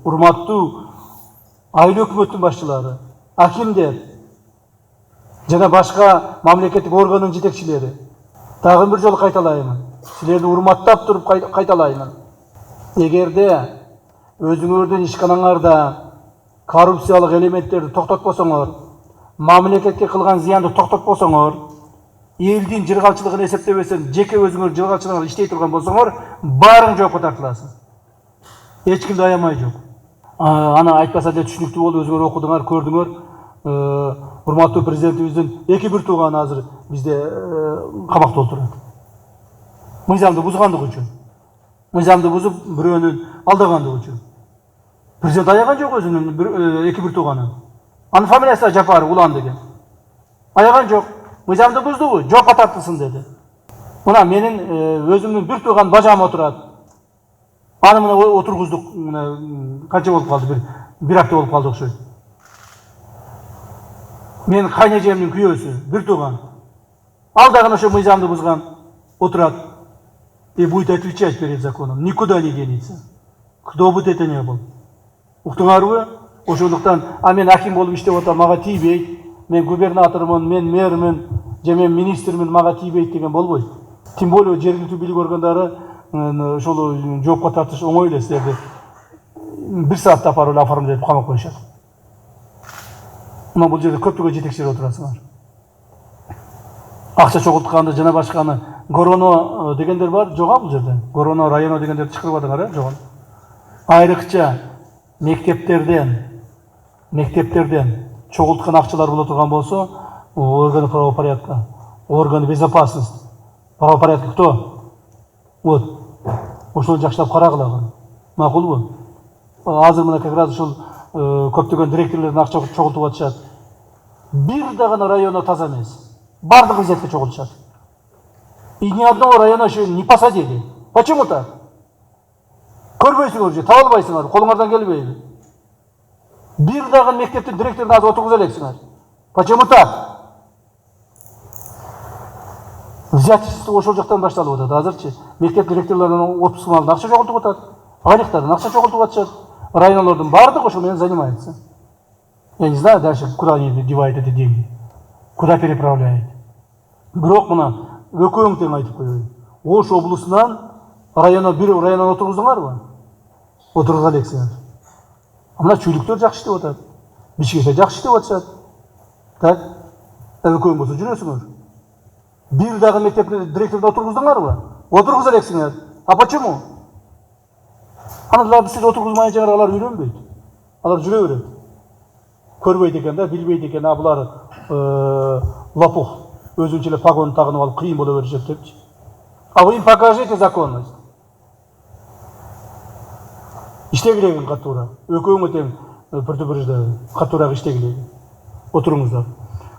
урматтуу айыл өкмөттүн башчылары, акимдер жана башка мамлекеттик органдын жетекчилери, дагы бир жолу кайталаймын, силерди урматтап туруп кайталаймын. Эгерде өзүңөрдүн ишканаңарда коррупциялык элементтерди токтотпосоңор, мамлекетке кылган зыянды токтотпосоңор, элдин жыргалчылыгын эсептебесен, жеке өзүңөр жыргалчылыгы иштей турган болсоңор, баарың жоопко тартыласың. Эч кимди аямай жок. Аны айтпаса да түшүнүктүү болуп өзүңөр окудуңар, көрдүңөр. Урматтуу президентибиздин эки бир тууганы азыр бизде камакта отурат. Мыйзамды бузгандык үчүн. Мыйзамды бузуп бирөөнүн алдагандык үчүн. Президент аяган жок өзүнүн эки бир тууганын. Анын фамилиясы Жапаров Улан деген. Аяган жок. Мыйзамды буздубу? Жоопко тартылсын деди. Мына менин өзүмдүн бир тууган бажам отурат. Аны мына отургуздук, канча болуп калды? Бир апта болуп калды окшойт. Менин кайнежемдин күйөөсү, бир тууган. Ал дагы ошо мыйзамды бузган, отурат. И будет отвечать перед законом. Никуда не денется. Кто бы это ни был. Уктуңарбы? Ошондуктан, мен аким болуп иштеп атам, мага тийбейт. Мен губернатормун, мен мэрмин, же мен министрмин, мага тийбейт деген болбойт. Тем более жергиликтүү бийлик органдары ошол жоопко тартыш оңой эле, силерди бир саатта апарып оформдеп камап коюшат. Мына бул жерде көптөгөн жетекчилер отурасыңар. Акча чогултканды жана башканы Гороно дегендер бар, жок бул жерде. Гороно районо дегендерди чакырып атыңар, жок. Айрыкча мектептерден чогулткан акчалар боло турган болсо, органы правопорядка, органы безопасности, правопорядка кто? Вот. Ошол жакшылап карагыла. Макулбу? Азыр мына как раз ушул көптөгөн директорлордун акча чогултуп атышат. Бир дагы районо таза эмес. Бардыгы изетке чогултушат. И ни одного района еще не посадили. Почему так? Көрбөйсүңөр же, таба албайсыңар, колуңардан келбейби. Бир дагы мектептин директорун азыр отургуза элексиңер. Почему так? Взяточество ошол жактан башталып атат. Азырчы мектеп директорлорунун отпускунан акча чогултуп атат. Айлыктардан акча чогултуп атышат. Районалардын бардыгы ошо менен занимается. Я не знаю дальше, куда они девают эти деньги. Куда переправляют. Бирок мына өкөң тең айтып коеюн. Ош облусунан района бир районун отургуздуңарбы? Отургуза элексиңер. Мына чүйлүктөр жакшы иштеп атат. Бишкекте жакшы иштеп атышат. Так, өкөң болсо жүрөсүңөр. Бир дагы мектеп директорун отургуздуңарбы? Отургуза элексиңер. А почему? Аналар сиз отургузмайынча алар үйрөнбөйт. Алар жүрө берет. Көрбөйт экен да, билбейт экен, булар лопух. Өзүнчө эле погон тагынып алып кыйын боло беришет депчи. А вы им покажите законность. Иштегилегин катуура. Өкөөңө тең предупреждаю. Катуураак иштегилегин. Отуруңуздар.